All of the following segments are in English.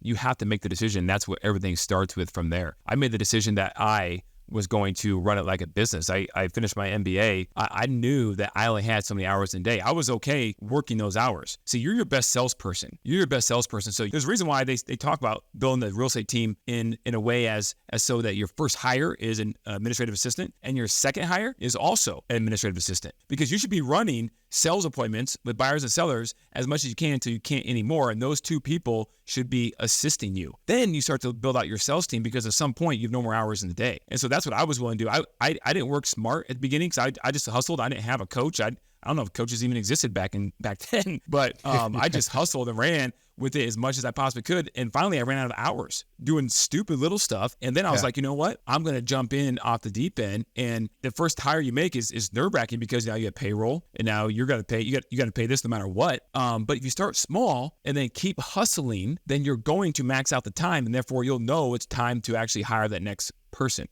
you have to make the decision. That's what everything starts with from there. I made the decision that I was going to run it like a business. I finished my MBA. I knew that I only had so many hours in a day. I was okay working those hours. See, you're your best salesperson. You're your best salesperson. So there's a reason why they talk about building the real estate team in a way as so that your first hire is an administrative assistant and your second hire is also an administrative assistant, because you should be running sales appointments with buyers and sellers as much as you can until you can't anymore. And those two people should be assisting you. Then you start to build out your sales team, because at some point you have no more hours in the day. And so that's what I was willing to do. I didn't work smart at the beginning because I just hustled. I didn't have a coach. I don't know if coaches even existed back then, but I just hustled and ran with it as much as I possibly could. And finally I ran out of hours doing stupid little stuff. And then I was like, you know what? I'm going to jump in off the deep end. And the first hire you make is nerve wracking, because now you have payroll and now you're going to pay, you got to pay this no matter what. But if you start small and then keep hustling, then you're going to max out the time, and therefore you'll know it's time to actually hire that next person.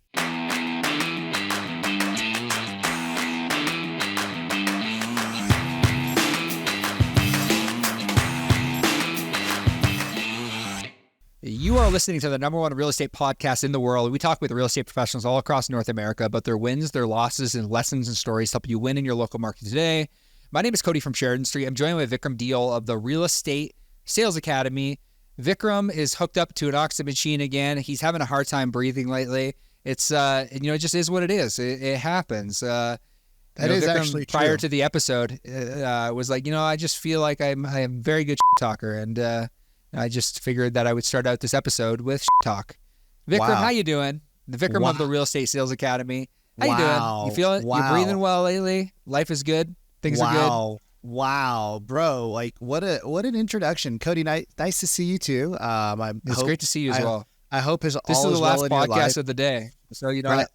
You are listening to the #1 real estate podcast in the world. We talk with real estate professionals all across North America about their wins, their losses, and lessons and stories to help you win in your local market today. My name is Cody from Sheridan Street. I'm joined with Vikram Deal of the Real Estate Sales Academy. Vikram is hooked up to an oxygen machine again. He's having a hard time breathing lately. It's it just is what it is. It happens. That is Vikram, actually true. prior to the episode, was like, I just feel like I'm a very good talker, and I just figured that I would start out this episode with talk. Vikram, Wow. How you doing? The Vikram Wow. of the Real Estate Sales Academy. How you Wow. doing? You feel it? Wow. You're breathing well lately? Life is good? Things are good? Wow, bro! Like what an introduction, Cody. Nice to see you too. It's great to see you as well. I hope This all is the is last well in your life. podcast of the day, so Right.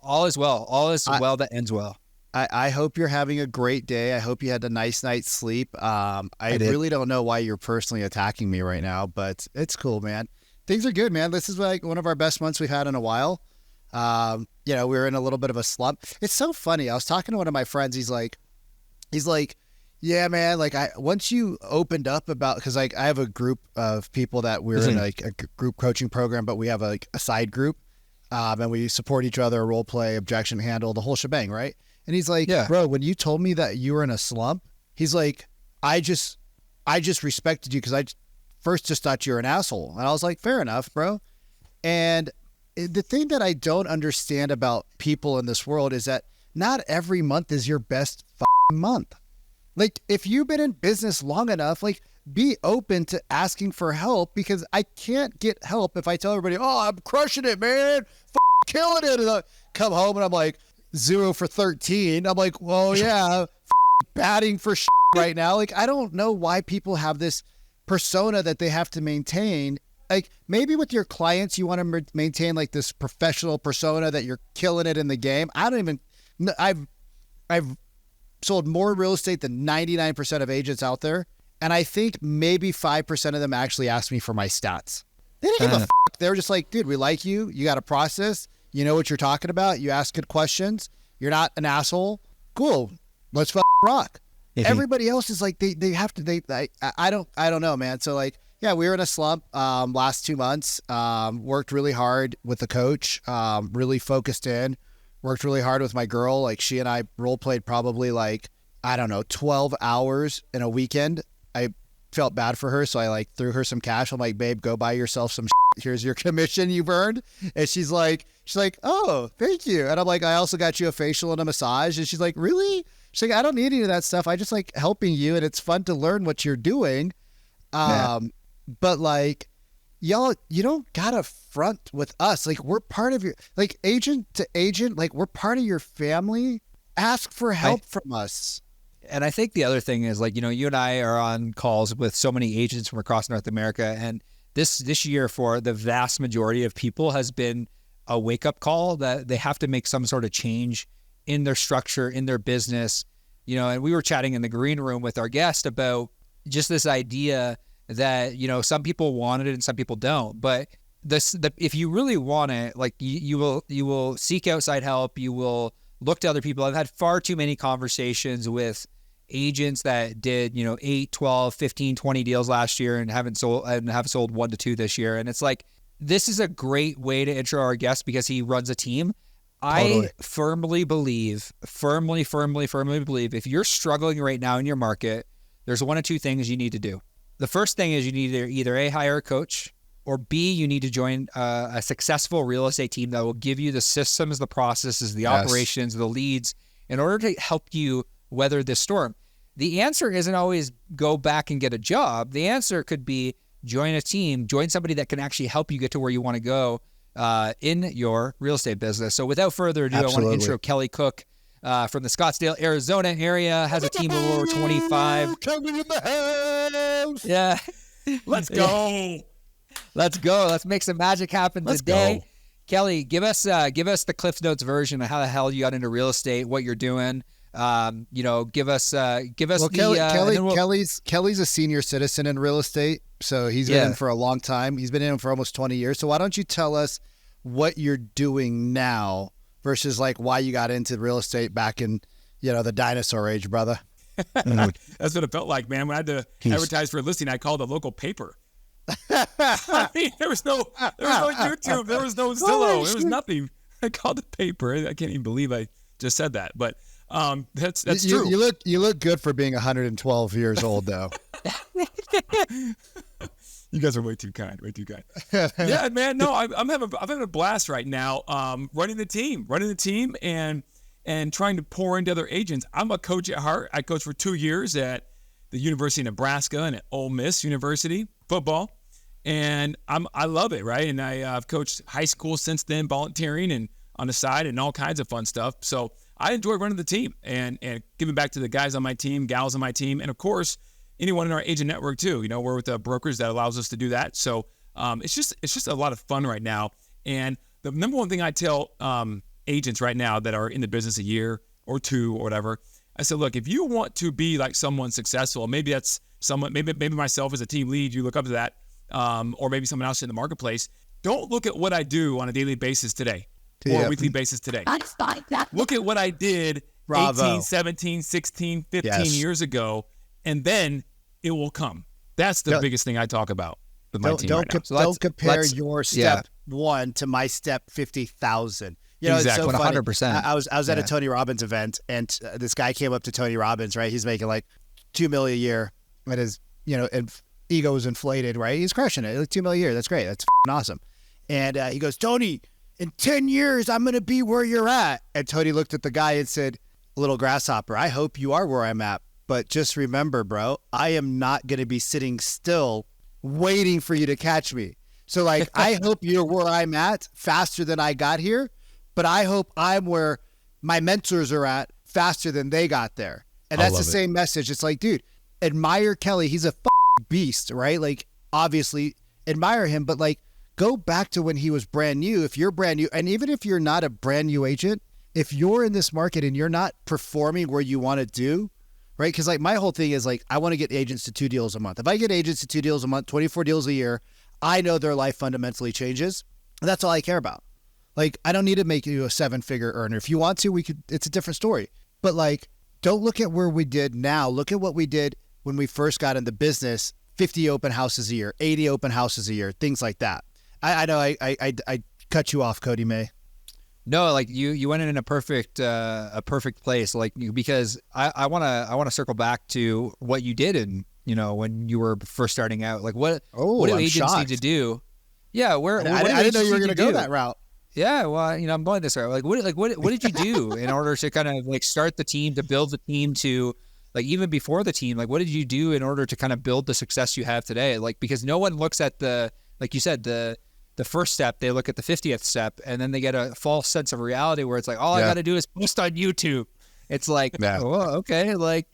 all is well. All is well that ends well. I hope you're having a great day. I hope you had a nice night's sleep. I did. really don't know why you're personally attacking me right now, but it's cool, man. Things are good, man. This is like one of our best months we've had in a while. We're in a little bit of a slump. It's so funny. I was talking to one of my friends. He's like, yeah, man. Like once you opened up about, because like I have a group of people that we're in like a group coaching program, but we have a side group, and we support each other, role play, objection handle, the whole shebang, right? And he's like, Yeah. Bro, when you told me that you were in a slump, he's like, I just respected you because I first just thought you were an asshole. And I was like, fair enough, bro. And the thing that I don't understand about people in this world is that not every month is your best month. Like if you've been in business long enough, like be open to asking for help, because I can't get help if I tell everybody, oh, I'm crushing it, man, killing it. And I come home and I'm like, 0 for 13. I'm like, well, yeah, batting for right now. Like, I don't know why people have this persona that they have to maintain. Like maybe with your clients, you want to maintain like this professional persona that you're killing it in the game. I've sold more real estate than 99% of agents out there. And I think maybe 5% of them actually asked me for my stats. They didn't give a They were just like, dude, we like you. You got a process. You know what you're talking about. You ask good questions. You're not an asshole. Cool. Let's rock. Everybody else is like, they have to, I don't know, man. So like, yeah, we were in a slump, last 2 months, worked really hard with the coach, really focused in, worked really hard with my girl. Like she and I role played probably 12 hours in a weekend. I felt bad for her. So I like threw her some cash. I'm like, babe, go buy yourself some here's your commission you've earned. And she's like, oh, thank you. And I'm like, I also got you a facial and a massage. And she's like, really? She's like, I don't need any of that stuff. I just like helping you. And it's fun to learn what you're doing. But like, y'all, you don't gotta front with us. Like we're part of your, like agent to agent, like we're part of your family. Ask for help from us. And I think the other thing is like, you and I are on calls with so many agents from across North America, and this year for the vast majority of people has been a wake-up call that they have to make some sort of change in their structure, in their business, and we were chatting in the green room with our guest about just this idea that, some people want it and some people don't, but if you really want it, like you will seek outside help, you will look to other people. I've had far too many conversations with agents that did, 8, 12, 15, 20 deals last year and have sold 1 to 2 this year. And it's like, this is a great way to intro our guest because he runs a team. Totally. I firmly believe, if you're struggling right now in your market, there's 1 of 2 things you need to do. The first thing is you need to either A, hire a coach, or B, you need to join a successful real estate team that will give you the systems, the processes, the operations, the leads in order to help you weather this storm. The answer isn't always go back and get a job. The answer could be join a team, join somebody that can actually help you get to where you want to go in your real estate business. So without further ado, Absolutely. I want to intro Kelly Cook from the Scottsdale, Arizona area, has a team of over 25. Coming in the house. Yeah. Let's go. Let's go. Let's make some magic happen today. Go. Kelly, give us the Cliff Notes version of how the hell you got into real estate, what you're doing. Give us Well, Kelly's a senior citizen in real estate, so he's been in for a long time. He's been in for almost 20 years. So why don't you tell us what you're doing now versus like why you got into real estate back in, the dinosaur age, brother? That's what it felt like, man. When I had to advertise for a listing, I called a local paper. I mean, there was no YouTube, there was no Zillow, there was nothing. I called the paper. I can't even believe I just said that, but that's true. You look good for being 112 years old, though. You guys are way too kind. Yeah, man. No, I'm having a blast right now. Running the team, and trying to pour into other agents. I'm a coach at heart. I coached for 2 years at the University of Nebraska and at Ole Miss University football, and I love it, right? And I've coached high school since then, volunteering and on the side, and all kinds of fun stuff. So I enjoy running the team and giving back to the guys on my team, gals on my team, and of course anyone in our agent network too. We're with the brokers that allows us to do that. So it's just a lot of fun right now. And the number one thing I tell agents right now that are in the business a year or 2 or whatever, I said, look, if you want to be like someone successful, maybe that's someone, maybe myself as a team lead, you look up to that, or maybe someone else in the marketplace. Don't look at what I do on a daily basis today or a weekly basis today. Look at what I did 18, 17, 16, 15 years ago, and then it will come. That's the biggest thing I talk about with my team right now. Don't compare your step 1 to my step 50,000. Exactly. It's so funny. 100%. I was at a Tony Robbins event, and this guy came up to Tony Robbins, right? He's making like $2 million a year, and his and ego is inflated, right? He's crushing it. Like $2 million a year. That's great. That's awesome. And he goes, Tony, in 10 years, I'm going to be where you're at. And Tony looked at the guy and said, little grasshopper, I hope you are where I'm at. But just remember, bro, I am not going to be sitting still waiting for you to catch me. So like, I hope you're where I'm at faster than I got here, but I hope I'm where my mentors are at faster than they got there. And that's the same message. It's like, dude, admire Kelly. He's a beast, right? Like, obviously admire him, but like, go back to when he was brand new. If you're brand new, and even if you're not a brand new agent, if you're in this market and you're not performing where you want to do, right? Because like my whole thing is like, I want to get agents to 2 deals a month. If I get agents to 2 deals a month, 24 deals a year, I know their life fundamentally changes. And that's all I care about. Like, I don't need to make you a 7-figure earner. If you want to, it's a different story. But like, don't look at where we did now. Look at what we did when we first got in the business, 50 open houses a year, 80 open houses a year, things like that. I know I cut you off, Cody May. No, like you went in a perfect place, like, because I want to circle back to what you did in, when you were first starting out. Like what do agents need to do? Yeah, I didn't know you were going to go that route. Yeah, well, I'm going this route. Like what did you do in order to kind of like start the team, to build the team, to like even before the team, like what did you do in order to kind of build the success you have today? Like, because no one looks at like you said, the first step, they look at the 50th step, and then they get a false sense of reality where it's like, all I got to do is post on YouTube. It's like, oh, okay, like,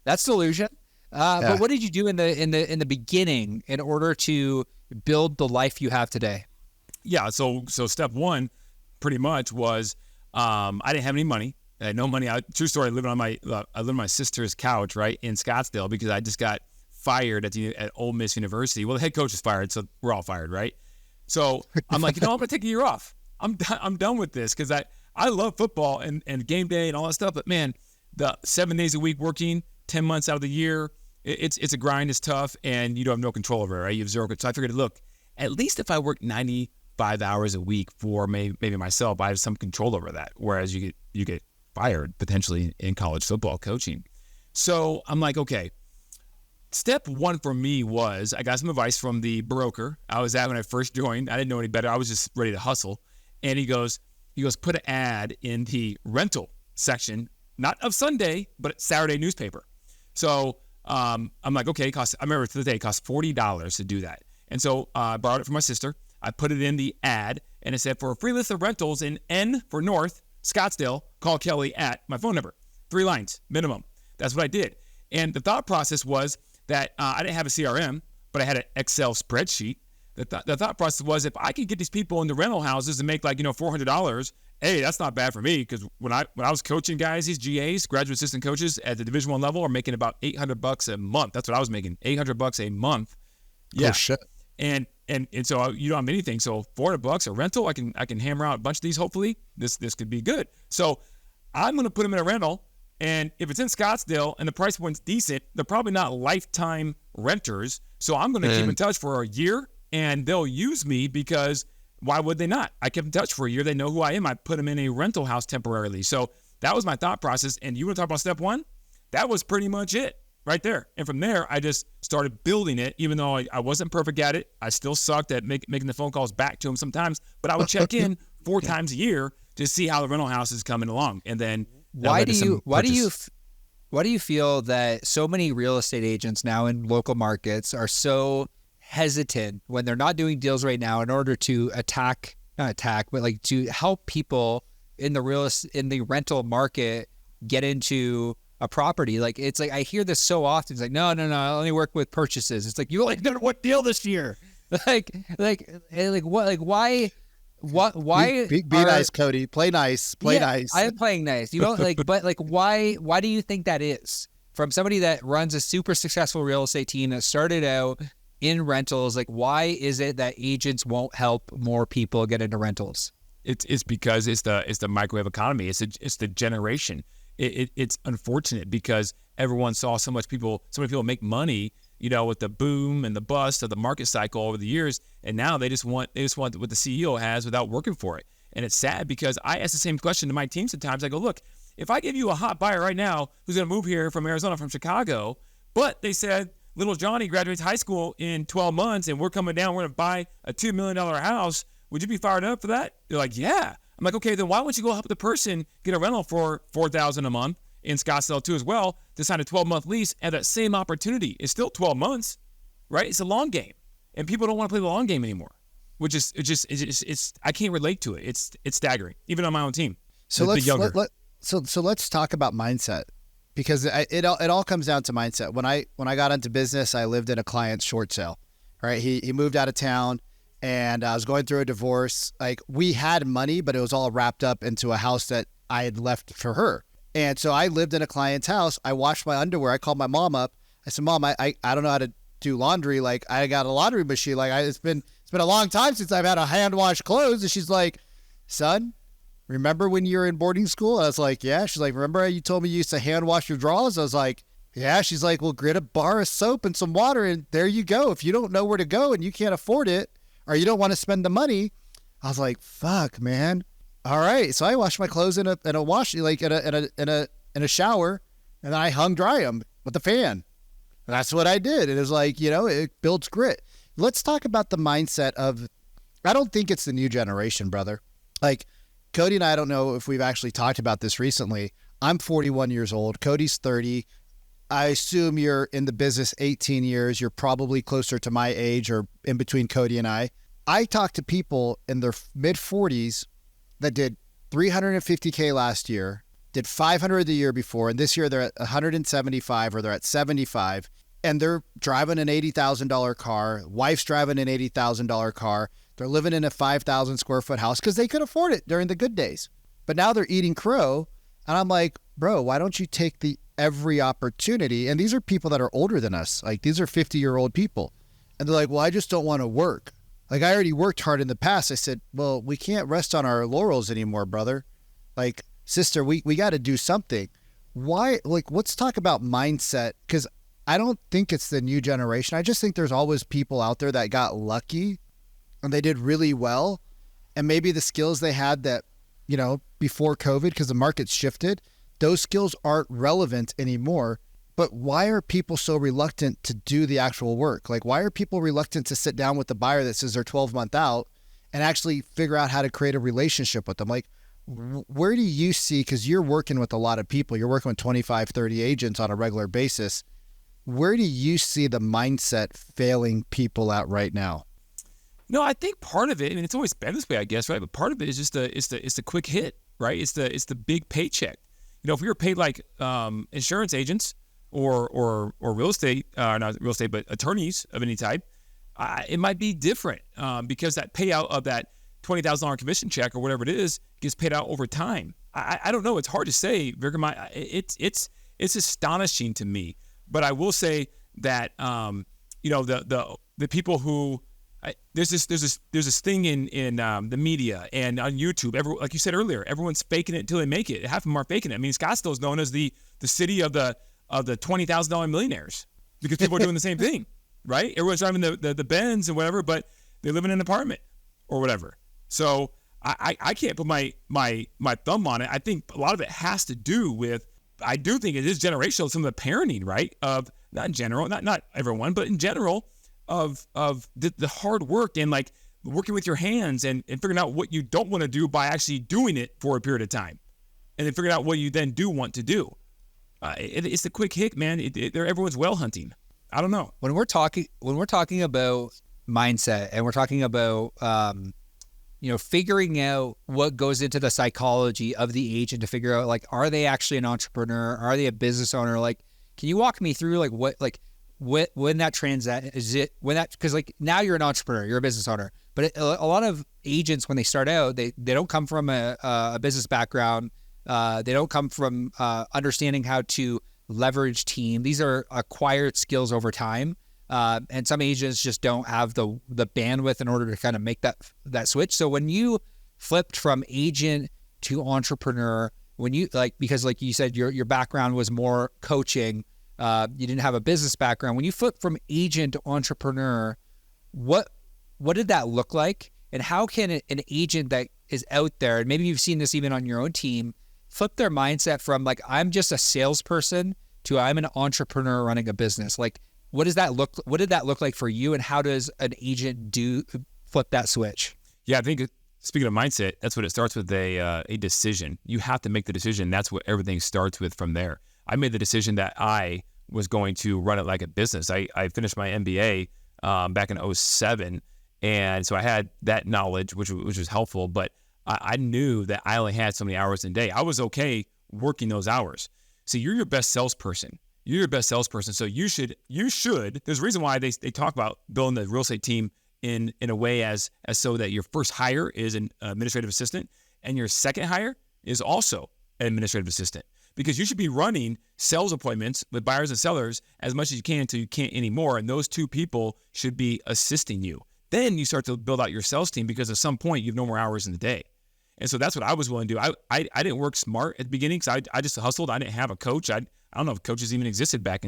that's delusion. But what did you do in the beginning in order to build the life you have today? Yeah. So step 1 pretty much was, I didn't have any money. I had no money. True story. I lived on my sister's couch, right, in Scottsdale, because I just got fired at Ole Miss University. Well, the head coach is fired, so we're all fired, right? So I'm like, I'm going to take a year off. I'm done with this, because I love football and game day and all that stuff. But man, the 7 days a week working, 10 months out of the year, it's a grind, it's tough, and you don't have no control over it, right? You have zero control. So I figured, look, at least if I work 95 hours a week for maybe myself, I have some control over that. Whereas you get fired potentially in college football coaching. So I'm like, okay. Step one for me was I got some advice from the broker I was at when I first joined. I didn't know any better. I was just ready to hustle. And he goes, put an ad in the rental section, not of Sunday, but Saturday newspaper. So I'm like, okay, I remember to the day, it cost $40 to do that. And so I borrowed it from my sister. I put it in the ad, and it said, for a free list of rentals in N for North, Scottsdale, call Kelly at my phone number. 3 lines, minimum. That's what I did. And the thought process was that I didn't have a CRM, but I had an Excel spreadsheet. The thought process was, if I could get these people into rental houses and make $400, hey, that's not bad for me, because when I was coaching guys, these GAs, graduate assistant coaches at the Division I level, are making about $800 a month. That's what I was making, $800 a month. Yeah. Oh, shit. And so you don't have anything. So $400 a rental, I can hammer out a bunch of these. Hopefully, this could be good. So I'm going to put them in a rental. And if it's in Scottsdale and the price point's decent, they're probably not lifetime renters. So I'm going to keep in touch for a year, and they'll use me, because why would they not? I kept in touch for a year. They know who I am. I put them in a rental house temporarily. So that was my thought process. And you want to talk about step one? That was pretty much it right there. And from there, I just started building it. Even though I wasn't perfect at it, I still sucked at making the phone calls back to them sometimes. But I would check in 4 times a year to see how the rental house is coming along. And then why do you feel that so many real estate agents now in local markets are so hesitant when they're not doing deals right now in order to to help people in the rental market get into a property? Like, it's like, I hear this so often. It's like, no, I only work with purchases. It's like, you only done one deal this year. Why? Be nice, Cody. Play nice. Nice. I am playing nice. But why do you think that is? From somebody that runs a super successful real estate team that started out in rentals, why is it that agents won't help more people get into rentals? It's because it's the microwave economy. It's the generation. It's unfortunate because everyone saw so many people make money, with the boom and the bust of the market cycle over the years, and now they just want what the CEO has without working for it. And it's sad because I ask the same question to my team sometimes. I go, look, if I give you a hot buyer right now who's going to move here from Arizona, from Chicago, but they said little Johnny graduates high school in 12 months and we're coming down, we're going to buy a $2 million house, would you be fired up for that? They're like, yeah. I'm like, okay, then why wouldn't you go help the person get a rental for $4,000 a month in Scottsdale too as well, to sign a 12-month lease and that same opportunity? It's still 12 months, right? It's a long game, and people don't want to play the long game anymore, which is it's I can't relate to it. It's staggering, even on my own team. So let's talk about mindset, because it all comes down to mindset. When I got into business, I lived in a client's short sale, right? He moved out of town, and I was going through a divorce. We had money, but it was all wrapped up into a house that I had left for her. And so I lived in a client's house. I washed my underwear. I called my mom up. I said, Mom, I don't know how to do laundry. I got a laundry machine. It's been a long time since I've had a hand wash clothes. And she's like, son, remember when you were in boarding school? I was like, yeah. She's like, remember you told me you used to hand wash your drawers? I was like, yeah. She's like, well, get a bar of soap and some water, and there you go. If you don't know where to go and you can't afford it, or you don't want to spend the money. I was like, fuck, man. All right. So I washed my clothes in a wash, in a shower, and then I hung dry them with the fan. And that's what I did. And it was like, it builds grit. Let's talk about the mindset of, I don't think it's the new generation, brother. Cody and I don't know if we've actually talked about this recently. I'm 41 years old. Cody's 30. I assume you're in the business 18 years. You're probably closer to my age or in between Cody and I. I talk to people in their mid 40s that did $350K last year, did $500 the year before, and this year they're at 175 or they're at 75, and they're driving an $80,000 car. Wife's driving an $80,000 car. They're living in a 5,000 square foot house because they could afford it during the good days. But now they're eating crow, and I'm like, bro, why don't you take every opportunity? And these are people that are older than us. These are 50-year-old people. And they're like, well, I just don't want to work. I already worked hard in the past. I said, well, we can't rest on our laurels anymore, brother. Sister, we got to do something. why, like, let's talk about mindset, because I don't think it's the new generation. I just think there's always people out there that got lucky and they did really well. And maybe the skills they had that, before COVID, because the market's shifted, those skills aren't relevant anymore. But why are people so reluctant to do the actual work? Like, why are people reluctant to sit down with the buyer that says they're 12-month out and actually figure out how to create a relationship with them? Like, where do you see, because you're working with a lot of people, you're working with 25, 30 agents on a regular basis. Where do you see the mindset failing people at right now? No, I think part of it, I mean, it's always been this way, I guess, right? But part of it is just it's the quick hit, right? It's the big paycheck. If we were paid like insurance agents or real estate, not real estate, but attorneys of any type, it might be different because that payout of that $20,000 commission check or whatever it is gets paid out over time. I don't know. It's hard to say, Virgil. It's astonishing to me. But I will say that the people who there's this thing in the media and on YouTube. Like you said earlier, everyone's faking it until they make it. Half of them are faking it. I mean, Scottsdale's known as the city of the $20,000 millionaires because people are doing the same thing, right? Everyone's driving the Benz and whatever, but they live in an apartment or whatever. So I can't put my thumb on it. I think a lot of it has to do with, I do think it is generational, some of the parenting, right? Of not in general, not everyone, but in general of the hard work and like working with your hands and figuring out what you don't want to do by actually doing it for a period of time. And then figuring out what you then do want to do. It's the quick hit, man. Everyone's well hunting. I don't know. When we're talking about mindset and we're talking about, figuring out what goes into the psychology of the agent to figure out, like, are they actually an entrepreneur? Are they a business owner? Like, can you walk me through when that because like now you're an entrepreneur, you're a business owner, but a lot of agents, when they start out, they don't come from a business background. They don't come from understanding how to leverage team. These are acquired skills over time. And some agents just don't have the bandwidth in order to kind of make that switch. So when you flipped from agent to entrepreneur, because like you said, your background was more coaching, you didn't have a business background. When you flipped from agent to entrepreneur, what did that look like? And how can an agent that is out there, and maybe you've seen this even on your own team, flip their mindset from like, I'm just a salesperson to I'm an entrepreneur running a business? Like, what did that look like for you, and how does an agent flip that switch? Yeah, I think speaking of mindset, that's what it starts with, a decision. You have to make the decision. That's what everything starts with from there. I made the decision that I was going to run it like a business. I finished my MBA back in 2007, and so I had that knowledge, which was helpful, but I knew that I only had so many hours in a day. I was okay working those hours. So you're your best salesperson. You're your best salesperson. So you should, there's a reason why they talk about building the real estate team in a way as so that your first hire is an administrative assistant and your second hire is also an administrative assistant, because you should be running sales appointments with buyers and sellers as much as you can until you can't anymore. And those two people should be assisting you. Then you start to build out your sales team, because at some point you have no more hours in the day. And so that's what I was willing to do. I didn't work smart at the beginning because I just hustled. I didn't have a coach. I don't know if coaches even existed back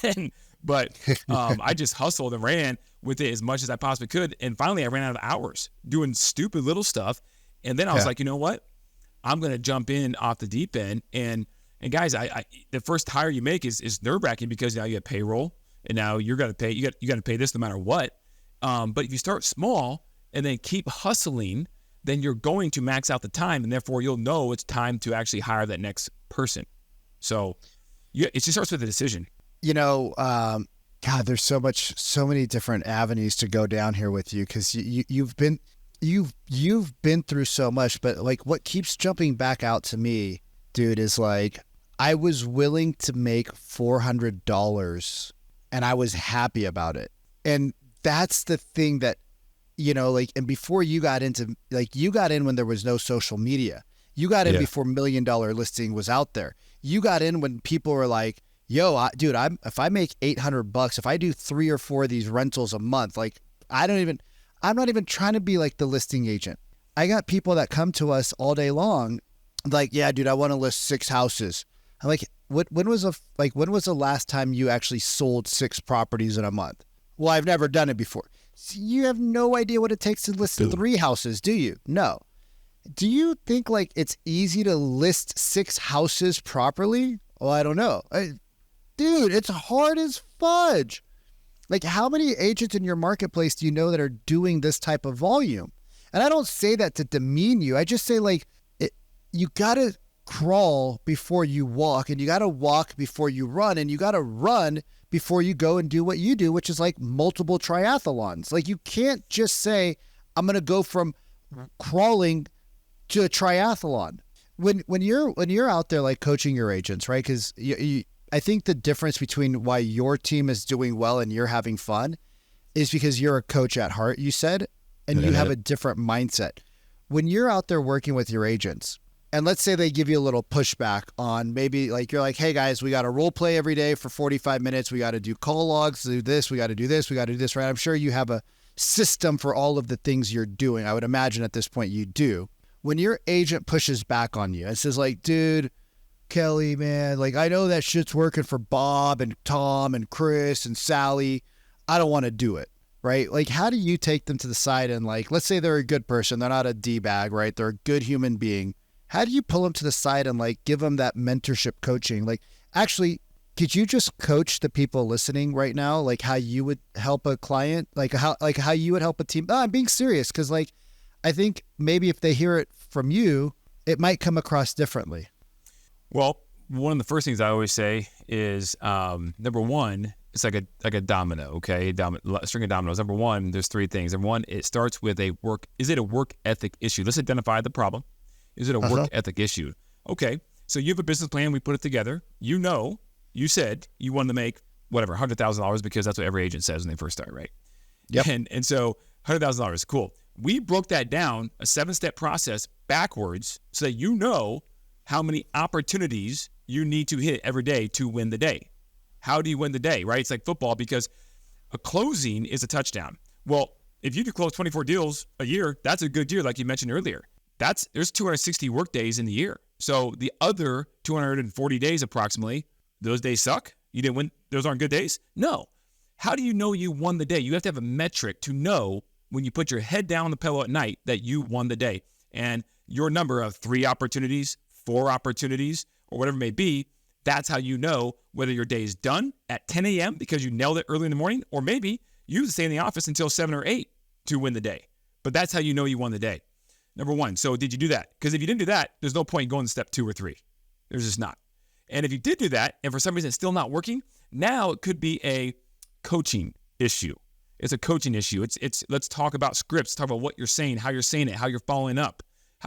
then, but I just hustled and ran with it as much as I possibly could. And finally I ran out of hours doing stupid little stuff. And then I was like, you know what? I'm going to jump in off the deep end. And guys, the first hire you make is nerve wracking, because now you have payroll and now you're going to pay, you got to pay this no matter what. But if you start small and then keep hustling, then you're going to max out the time, and therefore you'll know it's time to actually hire that next person. So it just starts with a decision. God, there's so many different avenues to go down here with you, because you've been through so much. But like, what keeps jumping back out to me, dude, is like, I was willing to make $400 and I was happy about it. And that's the thing that, and before you got into, you got in when there was no social media. You got in before $1 Million Listing was out there. You got in when people were like, yo, dude, if I make $800, if I do 3 or 4 of these rentals a month, like, I'm not even trying to be like the listing agent. I got people that come to us all day long, like, yeah, dude, I want to list 6 houses. I'm like, when was the last time you actually sold 6 properties in a month? Well, I've never done it before. So you have no idea what it takes to list 3 houses, do you? No. Do you think like it's easy to list 6 houses properly? Well, I don't know. Dude, it's hard as fudge. Like, how many agents in your marketplace do you know that are doing this type of volume? And I don't say that to demean you. I just say, like, you got to crawl before you walk, and you got to walk before you run, and you got to run before you go and do what you do, which is like multiple triathlons. Like, you can't just say, I'm going to go from crawling to a triathlon. When you're out there like coaching your agents, right? Because I think the difference between why your team is doing well and you're having fun is because you're a coach at heart, you said, and you have a different mindset. When you're out there working with your agents, and let's say they give you a little pushback on maybe like, you're like, hey guys, we got to role play every day for 45 minutes. We got to do call logs, do this, we got to do this, we got to do this, right? I'm sure you have a system for all of the things you're doing. I would imagine at this point you do. When your agent pushes back on you and says like, dude, Kelly, man, like, I know that shit's working for Bob and Tom and Chris and Sally. I don't want to do it, right? Like, how do you take them to the side and like, let's say they're a good person. They're not a D-bag, right? They're a good human being. How do you pull them to the side and like give them that mentorship coaching? Like, actually, could you just coach the people listening right now? Like how you would help a client, like how you would help a team? No, I'm being serious. Cause like, I think maybe if they hear it from you, it might come across differently. Well, one of the first things I always say is, number one, it's like a domino, okay? A string of dominoes. Number one, there's 3 things. Number one, it starts with is it a work ethic issue? Let's identify the problem. Is it a work ethic issue? Okay, so you have a business plan. We put it together. You said you wanted to make whatever, $100,000 because that's what every agent says when they first start, right? Yep. And so $100,000, cool. We broke that down, a 7-step process backwards so that you know how many opportunities you need to hit every day to win the day. How do you win the day, right? It's like football because a closing is a touchdown. Well, if you could close 24 deals a year, that's a good year, like you mentioned earlier. There's 260 work days in the year. So the other 240 days approximately, those days suck? You didn't win? Those aren't good days? No. How do you know you won the day? You have to have a metric to know when you put your head down on the pillow at night that you won the day. And your number of 3 opportunities, 4 opportunities, or whatever it may be, that's how you know whether your day is done at 10 a.m. because you nailed it early in the morning, or maybe you have to stay in the office until 7 or 8 to win the day. But that's how you know you won the day. Number one, so did you do that? Because if you didn't do that, there's no point going to step 2 or 3. There's just not. And if you did do that, and for some reason it's still not working, now it could be a coaching issue. It's a coaching issue. It's let's talk about scripts, talk about what you're saying, how you're saying it, how you're following up,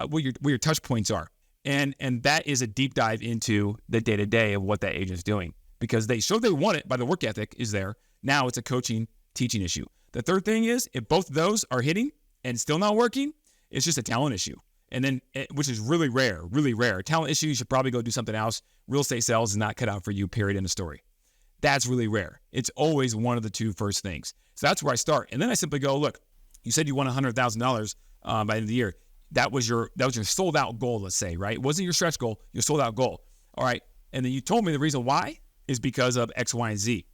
what your touch points are. And that is a deep dive into the day-to-day of what that agent's doing. Because they showed they want it by the work ethic is there. Now it's a coaching, teaching issue. The third thing is, if both of those are hitting and still not working, it's just a talent issue. And then, which is really rare, really rare. Talent issue, you should probably go do something else. Real estate sales is not cut out for you, period, end of story. That's really rare. It's always one of the 2 first things. So that's where I start. And then I simply go, look, you said you won $100,000 by the end of the year. That was your sold out goal, let's say, right? It wasn't your stretch goal, your sold out goal. All right. And then you told me the reason why is because of X, Y, and Z.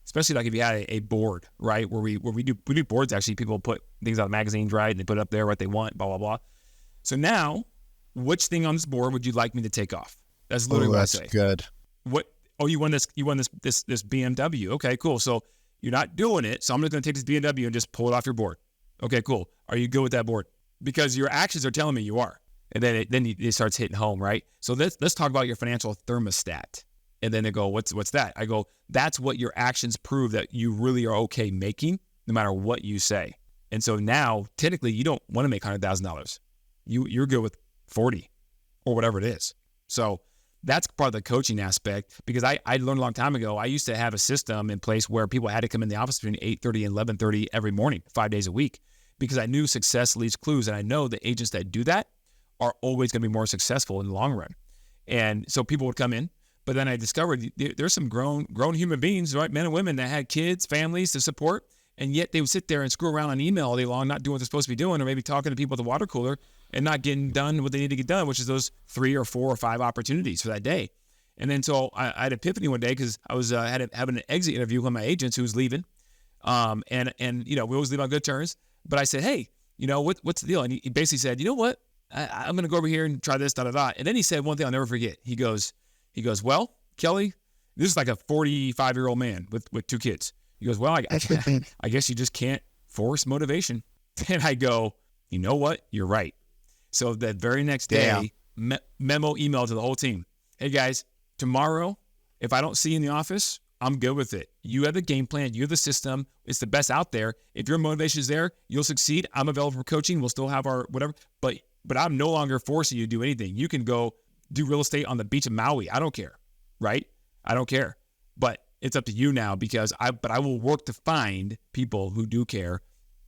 Especially like if you had a board, right? Where we do boards, actually, people put things out of magazines, right? And they put it up there what they want, blah, blah, blah. So now, which thing on this board would you like me to take off? That's literally what I say. That's good. What? Oh, you won this BMW. Okay, cool. So you're not doing it. So I'm just going to take this BMW and just pull it off your board. Okay, cool. Are you good with that board? Because your actions are telling me you are. And then it starts hitting home, right? So let's talk about your financial thermostat. And then they go, what's that? I go, that's what your actions prove that you really are okay making, no matter what you say. And so now, technically, you don't want to make $100,000. You're good with 40 or whatever it is. So that's part of the coaching aspect, because I learned a long time ago, I used to have a system in place where people had to come in the office between 8:30 and 11:30 every morning, 5 days a week, because I knew success leaves clues. And I know the agents that do that are always going to be more successful in the long run. And so people would come in, but then I discovered there's some grown human beings, right? Men and women that had kids, families to support. And yet they would sit there and screw around on email all day long, not doing what they're supposed to be doing, or maybe talking to people at the water cooler and not getting done what they need to get done, which is those 3 or 4 or 5 opportunities for that day. And then so I had an epiphany one day because I was having an exit interview with my agents who was leaving. And we always leave on good terms. But I said, hey, what's the deal? And he basically said, you know what? I'm going to go over here and try this, da, da, da. And then he said one thing I'll never forget. He goes, well, Kelly, this is like a 45-year-old man with 2 kids. He goes, well, I guess you just can't force motivation. And I go, you know what? You're right. So that very next day, memo email to the whole team. Hey guys, tomorrow, if I don't see you in the office, I'm good with it. You have the game plan. You have the system. It's the best out there. If your motivation is there, you'll succeed. I'm available for coaching. We'll still have our whatever. But I'm no longer forcing you to do anything. You can go do real estate on the beach of Maui. I don't care, right? I don't care. But it's up to you now because I will work to find people who do care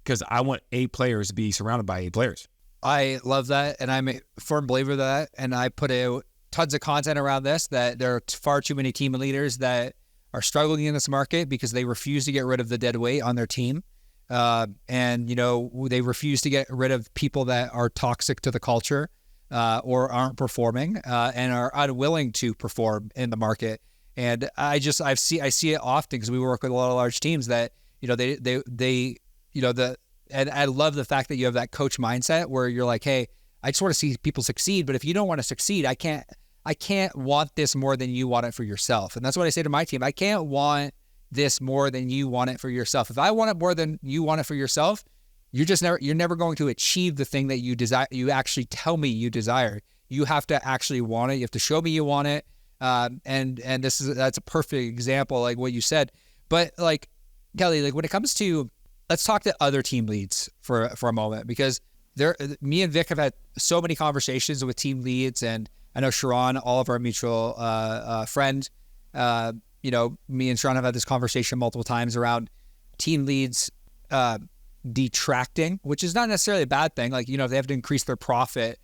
because I want A players to be surrounded by A players. I love that. And I'm a firm believer of that. And I put out tons of content around this, that there are far too many team leaders that are struggling in this market because they refuse to get rid of the dead weight on their team. And they refuse to get rid of people that are toxic to the culture or aren't performing and are unwilling to perform in the market. And I see it often because we work with a lot of large teams that, and I love the fact that you have that coach mindset where you're like, hey, I just want to see people succeed. But if you don't want to succeed, I can't want this more than you want it for yourself. And that's what I say to my team. I can't want this more than you want it for yourself. If I want it more than you want it for yourself, you're never going to achieve the thing that you desire. You actually tell me you desire. You have to actually want it. You have to show me you want it. And that's a perfect example, like what you said. But like Kelly, like when it comes to, let's talk to other team leads for a moment, because me and Vic have had so many conversations with team leads, and I know Sharon, all of our mutual friend, me and Sharon have had this conversation multiple times around team leads detracting, which is not necessarily a bad thing. Like, if they have to increase their profit,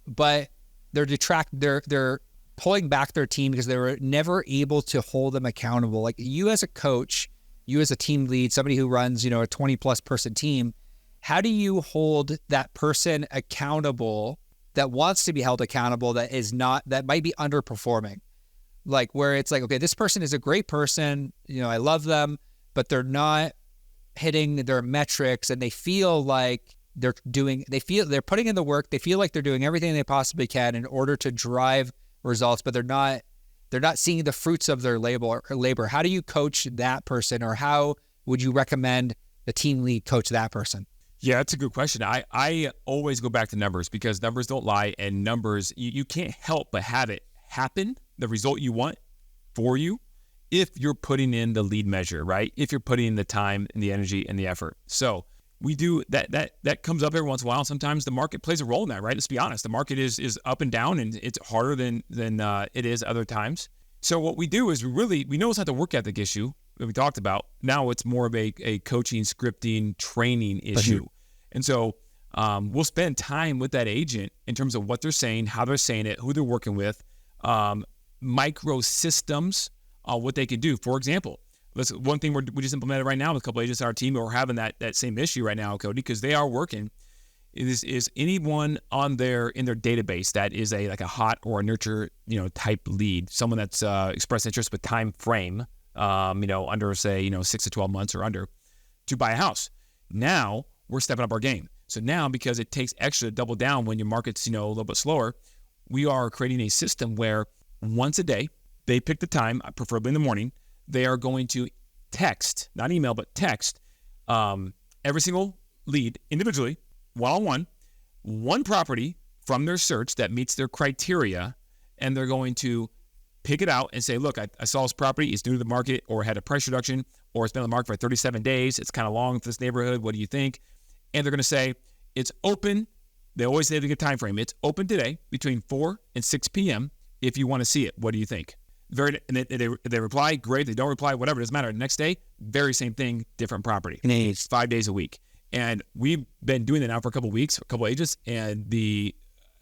but they're pulling back their team because they were never able to hold them accountable. Like you as a coach, you as a team lead, somebody who runs, a 20+ person team, how do you hold that person accountable that wants to be held accountable, that might be underperforming? Like where it's like, okay, this person is a great person, I love them, but they're not hitting their metrics, and they feel like they're putting in the work. They feel like they're doing everything they possibly can in order to drive results, but they're not seeing the fruits of their labor. How do you coach that person, or how would you recommend the team lead coach that person? Yeah, that's a good question. I always go back to numbers because numbers don't lie, and numbers, you can't help but have it happen, the result you want for you, if you're putting in the lead measure, right? If you're putting in the time and the energy and the effort. So we do that comes up every once in a while. Sometimes the market plays a role in that, right? Let's be honest. The market is up and down, and it's harder than it is other times. So what we do is we know it's not the work ethic issue that we talked about. Now it's more of a coaching, scripting, training issue. And so we'll spend time with that agent in terms of what they're saying, how they're saying it, who they're working with, micro systems, what they can do. For example, one thing we just implemented right now with a couple agents on our team who are having that same issue right now, Cody, because they are working, is anyone in their database that is a hot or a nurture type lead, someone that's expressed interest with time frame, under say 6 to 12 months or under, to buy a house. Now we're stepping up our game. So now, because it takes extra to double down when your market's a little bit slower, we are creating a system where once a day they pick the time, preferably in the morning. They are going to text, not email, but text every single lead individually, one-on-one, one property from their search that meets their criteria, and they're going to pick it out and say, look, I saw this property, it's new to the market, or had a price reduction, or it's been on the market for 37 days, it's kind of long for this neighborhood, what do you think? And they're going to say, it's open. They always say they get a time frame. It's open today between 4 and 6 p.m. if you want to see it. What do you think? And they reply, great. They don't reply, whatever, it doesn't matter. The next day, very same thing, different property. It's 5 days a week. And we've been doing that now for a couple of weeks, a couple of agents, and the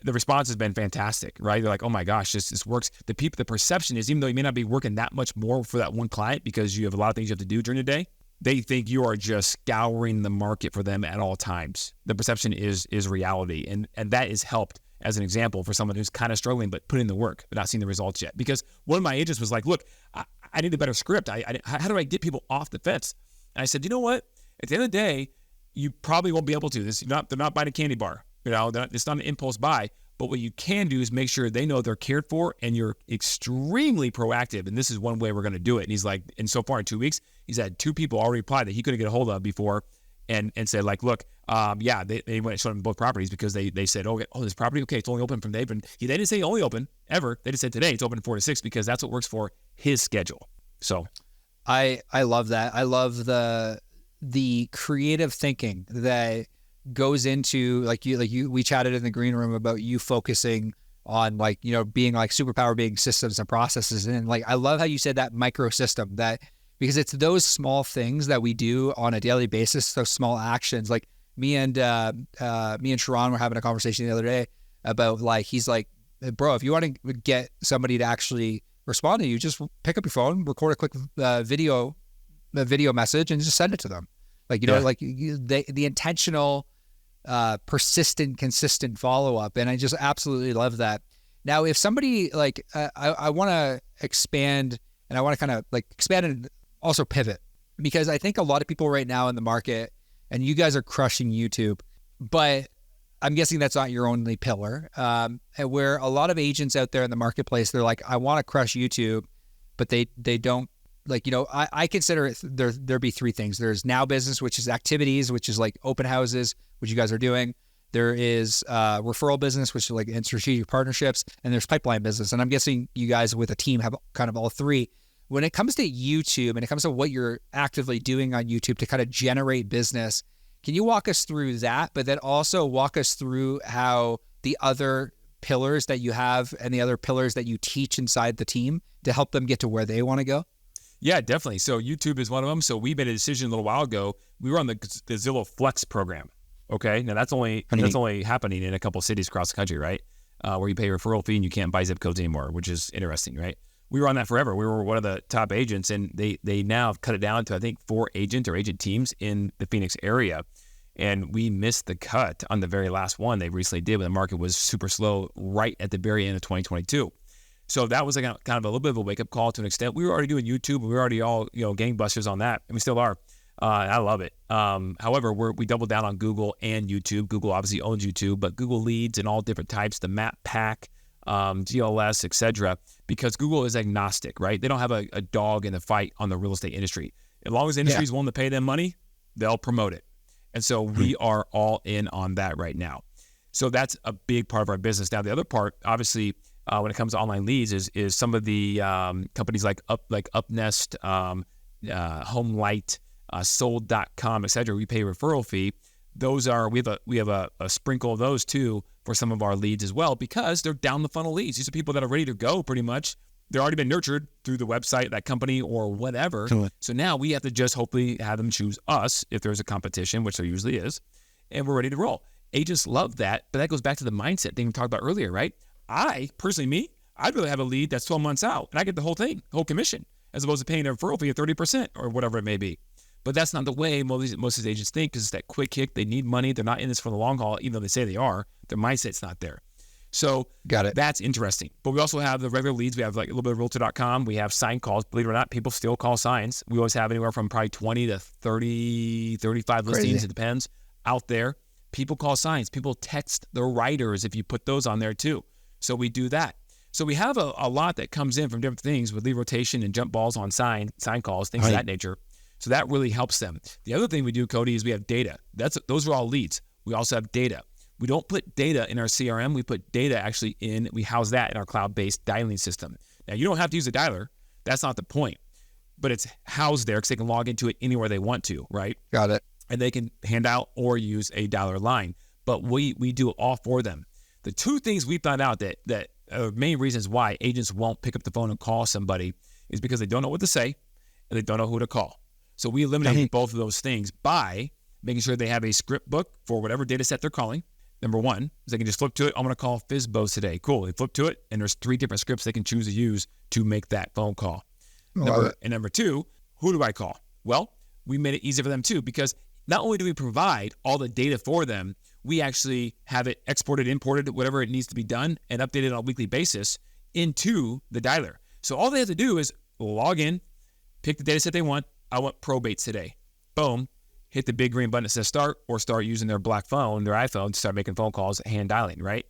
response has been fantastic, right? They're like, oh my gosh, this works. The perception is, even though you may not be working that much more for that one client because you have a lot of things you have to do during the day, they think you are just scouring the market for them at all times. The perception is reality, and that is helped. as an example for someone who's kind of struggling but putting in the work but not seeing the results yet. Because one of my agents was like, look, I need a better script. How do I get people off the fence? And I said, you know what? At the end of the day, you probably won't be able to. They're not buying a candy bar. It's not an impulse buy. But what you can do is make sure they know they're cared for and you're extremely proactive. And this is one way we're going to do it. And he's like, and so far in 2 weeks, he's had 2 people already apply that he couldn't get a hold of before and said like, look, they went and showed him both properties because they said, oh, this property, okay, it's only open from today. But they didn't say only open ever. They just said today it's open 4 to 6 because that's what works for his schedule. So I love that. I love the creative thinking that goes into we chatted in the green room about you focusing on being like superpower being systems and processes. And like, I love how you said that micro system, that because it's those small things that we do on a daily basis, those small actions. Like me and Sharon were having a conversation the other day about like, he's like, bro, if you want to get somebody to actually respond to you, just pick up your phone, record a quick video message and just send it to them. Like, the intentional, persistent, consistent follow-up. And I just absolutely love that. Now, if somebody I want to expand, and I want to kind of like expand and also pivot, because I think a lot of people right now in the market, and you guys are crushing YouTube, but I'm guessing that's not your only pillar. And where a lot of agents out there in the marketplace, they're like, I want to crush YouTube, but they don't. I consider it, there'd be 3 things. There's now business, which is activities, which is like open houses, which you guys are doing. There is referral business, which is like in strategic partnerships, and there's pipeline business. And I'm guessing you guys with a team have kind of all 3. When it comes to YouTube and it comes to what you're actively doing on YouTube to kind of generate business, can you walk us through that, but then also walk us through how the other pillars that you have and the other pillars that you teach inside the team to help them get to where they want to go? Yeah, definitely. So YouTube is one of them. So we made a decision a little while ago. We were on the Zillow Flex program. Okay, now that's only happening in a couple of cities across the country, right? Where you pay a referral fee and you can't buy zip codes anymore, which is interesting, right? We were on that forever. We were one of the top agents, and they now have cut it down to I think 4 agent teams in the Phoenix area, and we missed the cut on the very last one they recently did when the market was super slow right at the very end of 2022. So that was like kind of a little bit of a wake-up call to an extent. We were already doing YouTube. We were already all gangbusters on that, and we still are. I love it. However, we doubled down on Google and YouTube. Google obviously owns YouTube, but Google leads in all different types, the map pack, GLS, etc. Because Google is agnostic, right? They don't have a dog in the fight on the real estate industry. As long as the industry is willing to pay them money, they'll promote it. And so we are all in on that right now. So that's a big part of our business. Now, the other part, obviously, when it comes to online leads, is some of the companies like Upnest, Homelight, Sold.com, etc. We pay a referral fee. Those are we have a sprinkle of those too for some of our leads as well, because they're down the funnel leads. These are people that are ready to go pretty much. They're already been nurtured through the website, that company, or whatever. Cool. So now we have to just hopefully have them choose us if there's a competition, which there usually is, and we're ready to roll. Agents love that, but that goes back to the mindset thing we talked about earlier, right? I'd really have a lead that's 12 months out, and I get the whole thing, the whole commission, as opposed to paying a referral fee of 30% or whatever it may be. But that's not the way most of these agents think, because it's that quick kick. They need money. They're not in this for the long haul, even though they say they are. Their mindset's not there. So got it. That's interesting. But we also have the regular leads. We have like a little bit of Realtor.com. We have sign calls. Believe it or not, people still call signs. We always have anywhere from probably 20 to 30, 35 listings. It depends out there. People call signs. People text the writers if you put those on there too. So we do that. So we have a lot that comes in from different things with lead rotation and jump balls on sign calls, things of that nature. So that really helps them. The other thing we do, Cody, is we have data. Those are all leads. We also have data. We don't put data in our CRM. We put data actually we house that in our cloud-based dialing system. Now, you don't have to use a dialer. That's not the point. But it's housed there because they can log into it anywhere they want to, right? Got it. And they can hand out or use a dialer line. But we do it all for them. The 2 things we found out that are main reasons why agents won't pick up the phone and call somebody is because they don't know what to say and they don't know who to call. So we eliminate both of those things by making sure they have a script book for whatever data set they're calling. Number 1 is they can just flip to it. I'm going to call FSBOs today. Cool. They flip to it, and there's 3 different scripts they can choose to use to make that phone call. Number 2, who do I call? Well, we made it easy for them too, because not only do we provide all the data for them, we actually have it exported, imported, whatever it needs to be done, and updated on a weekly basis into the dialer. So all they have to do is log in, pick the data set they want. I want probates today. Boom. Hit the big green button that says start, or start using their black phone, their iPhone, to start making phone calls, hand dialing, right?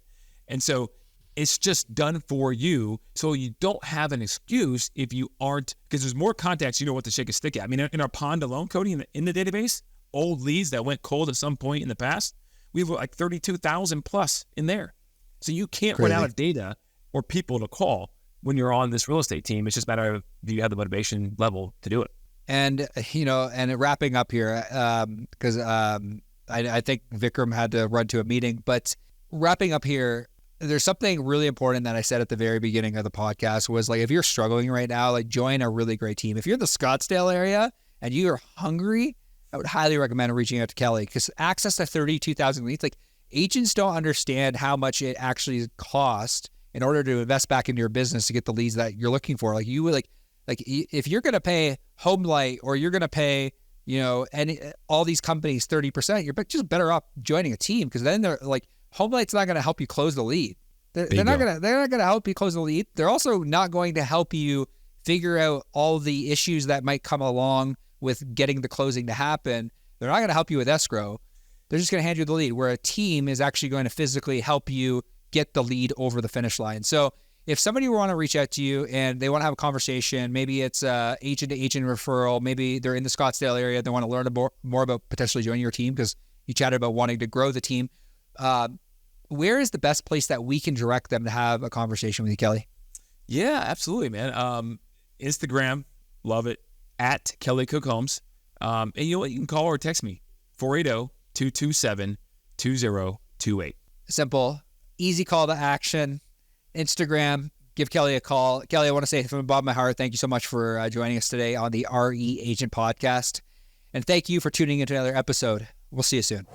And so it's just done for you. So you don't have an excuse if you aren't, because there's more contacts, you know what to shake a stick at. I mean, in our pond alone, Cody, in the database, old leads that went cold at some point in the past, we have like 32,000 plus in there. So you can't run out of data or people to call when you're on this real estate team. It's just a matter of, do you have the motivation level to do it? And, and wrapping up here, because I think Vikram had to run to a meeting, but wrapping up here, there's something really important that I said at the very beginning of the podcast was like, if you're struggling right now, like join a really great team. If you're in the Scottsdale area and you are hungry, I would highly recommend reaching out to Kelly, because access to 32,000 leads, like agents don't understand how much it actually costs in order to invest back into your business to get the leads that you're looking for. Like you would like if you're going to pay HomeLight or you're going to pay, all these companies 30%, you're just better off joining a team, because then they're like, HomeLight's not going to help you close the lead. They're not going to help you close the lead. They're also not going to help you figure out all the issues that might come along with getting the closing to happen. They're not going to help you with escrow. They're just going to hand you the lead, where a team is actually going to physically help you get the lead over the finish line. So if somebody want to reach out to you and they want to have a conversation, maybe it's agent-to-agent referral, maybe they're in the Scottsdale area, they want to learn more about potentially joining your team because you chatted about wanting to grow the team, where is the best place that we can direct them to have a conversation with you, Kelly? Yeah, absolutely, man. Instagram, love it, at Kelly Cook Homes. And you know what? You can call or text me, 480-227-2028. Simple, easy call to action. Instagram, give Kelly a call. Kelly, I want to say from the bottom of my heart, thank you so much for joining us today on the RE Agent Podcast. And thank you for tuning into another episode. We'll see you soon.